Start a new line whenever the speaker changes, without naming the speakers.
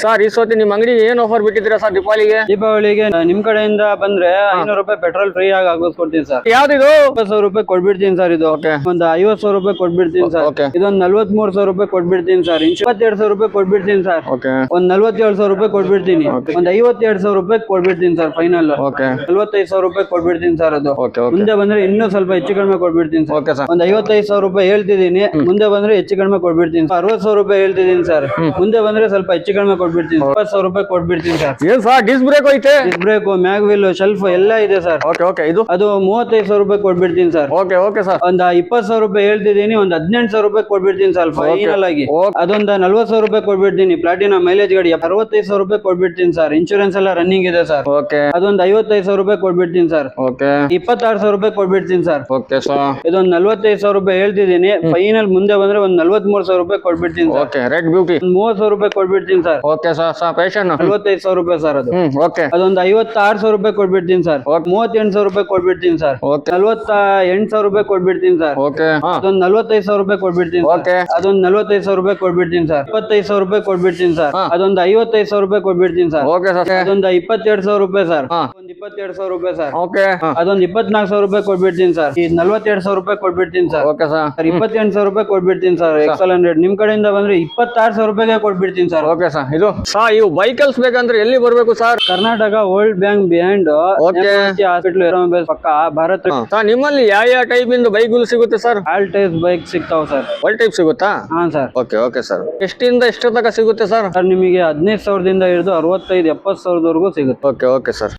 Sir ಈ ಸತಿ ನಿಮ್ ಅಂಗಡಿಗೆ ಏನ್ ಆಫರ್ ಬಿಟ್ಟಿದ್ದೀರಾ ಸರ್ ದೀಪಾವಳಿಗೆ?
ದೀಪಾವಳಿಗೆ ನಿಮ್ ಕಡೆಯಿಂದ ಬಂದ್ರೆ 500 ರೂಪಾಯಿ ಪೆಟ್ರೋಲ್ ಫ್ರೀ ಆಗಿ ಹಾಕಿಸ್ಕೊಡ್ತೀನಿ ಸರ್.
ಯಾವ್ದಿದು?
20,000 ರೂಪಾಯಿ ಕೊಟ್ಬಿಡ್ತೀನಿ ಸರ್. ಇದು ಒಂದು 50,000 ರೂಪಾಯಿ ಕೊಟ್ಬಿಡ್ತೀನಿ ಸರ್. ಇದೊಂದು 43,000 ರೂಪಾಯಿ ಕೊಟ್ಬಿಡ್ತೀನಿ ಸರ್. 22,000 ರೂಪಾಯಿ ಕೊಟ್ಬಿಡ್ತೀನಿ ಸರ್. ಒಂದ್ 47,000 ರೂಪಾಯಿ ಕೊಟ್ಬಿಡ್ತೀನಿ. ಒಂದ್ 52,000 ರೂಪಾಯಿ ಕೊಟ್ಬಿಡ್ತೀನಿ ಸರ್. ಫೈನಲ್ 45,000 ರೂಪಾಯಿ ಕೊಟ್ಬಿಡ್ತೀನಿ ಸರ್. ಅದು ಮುಂದೆ ಬಂದ್ರೆ ಇನ್ನೂ ಸ್ವಲ್ಪ ಹೆಚ್ಚು ಕಡಿಮೆ ಕೊಟ್ಬಿಡ್ತೀನಿ ಸರ್. ಒಂದ್ 55,000 ರೂಪಾಯಿ ಹೇಳ್ತಿದ್ದೀನಿ, ಮುಂದೆ ಬಂದ್ರೆ ಹೆಚ್ಚು ಕಡಿಮೆ ಕೊಟ್ಬಿಡ್ತೀನಿ. 60,000 ರೂಪಾಯಿ ಹೇಳ್ತಿದ್ದೀನಿ ಸರ್, ಮುಂದೆ ಬಂದ್ರೆ ಸ್ವಲ್ಪ ಹೆಚ್ಚು ಕಡಿಮೆ ಕೊಟ್ಬಿಡ್ತೀನಿ. 20,000 ರೂಪಾಯಿ ಕೊಟ್ಬಿಡ್ತೀನಿ ಸರ್.
ಏನ್ ಸರ್ ಡಿಸ್ ಬ್ರೇಕ್ ಐತೆ?
ಡಿಸ್ ಬ್ರೇಕ್, ಮ್ಯಾಗ್ ವೀಲ್, ಶೆಲ್ಫ್ ಎಲ್ಲ ಇದೆ ಸರ್.
ಇದು
ಅದು 35,000 ರೂಪಾಯಿ ಕೊಟ್ಬಿಡ್ತೀನಿ ಸರ್.
ಸರ್
ಒಂದ್ 20,000 ರೂಪಾಯಿ ಹೇಳ್ತಿದ್ದೀನಿ, ಒಂದ್ 18,000 ರೂಪಾಯಿ ಕೊಟ್ಬಿಡ್ತೀನಿ ಸರ್ ಫೈನಲ್ ಆಗಿ. ಅದೊಂದ್ 40,000 ರೂಪಾಯಿ ಕೊಟ್ಬಿಡ್ತೀನಿ. ಪ್ಲಾಟಿನಾ ಮೈಲೇಜ್ ಗಾಡಿ 65,000 ರೂಪಾಯಿ ಕೊಟ್ಬಿಡ್ತೀನಿ ಸರ್. ಇನ್ಶೂರೆನ್ಸ್ ಎಲ್ಲ ರನ್ನಿಂಗ್ ಇದೆ ಸರ್. ಅದೊಂದ್ 55,000 ರೂಪಾಯಿ ಕೊಟ್ಬಿಡ್ತೀನಿ ಸರ್. 26,000 ರೂಪಾಯಿ ಕೊಟ್ಬಿಡ್ತೀನಿ ಸರ್. ಇದೊಂದ್ 45,000 ರೂಪಾಯಿ ಹೇಳ್ತಿದ್ದೀನಿ, ಫೈನಲ್ ಮುಂದೆ ಬಂದ್ರೆ ಒಂದ್ 43,000 ರೂಪಾಯಿ ಕೊಟ್ಬಿಡ್ತೀನಿ ಸರ್. 30,000 ರೂಪಾಯಿ ಕೊಟ್ಬಿಡ್ತೀನಿ ಸರ್. 45,000 ರೂಪಾಯಿ ಸರ್. ಅದು ಅದೊಂದ್ 56,000 ರೂಪಾಯಿ ಕೊಟ್ಬಿಡ್ತೀನಿ ಸರ್. 38,000 ರೂಪಾಯಿ ಕೊಟ್ಬಿಡ್ತೀನಿ ಸರ್. 48,000 ರೂಪಾಯಿ ಕೊಟ್ಬಿಡ್ತೀನಿ ಸರ್. ಅದೊಂದ್ 45,000 ರೂಪಾಯಿ ಕೊಟ್ಬಿಡ್ತೀನಿ ಸರ್. ಅದೊಂದ್ 45,000 ರೂಪಾಯಿ ಕೊಟ್ಬಿಡ್ತೀನಿ ಸರ್. 25,000 ರೂಪಾಯಿ ಕೊಟ್ಬಿಡ್ತೀನಿ ಸರ್. ಅದೊಂದ್ 55,000 ರೂಪಾಯಿ ಕೊಟ್ಬಿಡ್ತೀನಿ ಸರ್. ಅದೊಂದ್ 22,000 ರೂಪಾಯಿ ಸರ್. ಒಂದ್ 22,000 ರೂಪಾಯಿ ಸರ್. ಅದೊಂದ್ 24,000 ರೂಪಾಯಿ ಕೊಟ್ಬಿಡ್ತೀನಿ ಸರ್. ಈ 42,000 ರೂಪಾಯಿ ಕೊಟ್ಬಿಡ್ತೀನಿ ಸರ್. 28,000 ರೂಪಾಯಿ ಕೊಟ್ಬಿಡ್ತೀನಿ ಸರ್. ಎಕ್ಸೆಲ್ 100 ನಿಮ್ ಕಡೆಯಿಂದ ಬಂದ್ರೆ 26,000 ರೂಪಾಯಿಗೆ ಕೊಟ್ಬಿಡ್ತೀನಿ ಸರ್.
ಇದು ಇವು ವೆಹಿಕಲ್ಸ್ ಬೇಕಂದ್ರೆ ಎಲ್ಲಿ ಬರ್ಬೇಕು sir?
Karnataka old bank behind hospital ಪಕ್ಕ ಭಾರತ್.
ನಿಮ್ಮಲ್ಲಿ ಯಾವ ಟೈಪ್ ಇಂದ ಬೈಕ್ ಸಿಗುತ್ತೆ ಸರ್?
ಆಲ್ ಟೈಪ್ ಬೈಕ್ ಸಿಗ್ತಾವ ಸರ್.
ಆಲ್ ಟೈಪ್ ಸಿಗುತ್ತಾ?
ಹಾ ಸರ್.
Okay sir. ಎಷ್ಟಿಂದ ಎಷ್ಟು ತನಕ ಸಿಗುತ್ತೆ ಸರ್?
ನಿಮಗೆ 15,000ದಿಂದ ಹಿಡಿದು 65,000-70,000 ವರೆಗೂ ಸಿಗುತ್ತೆ.
Okay sir.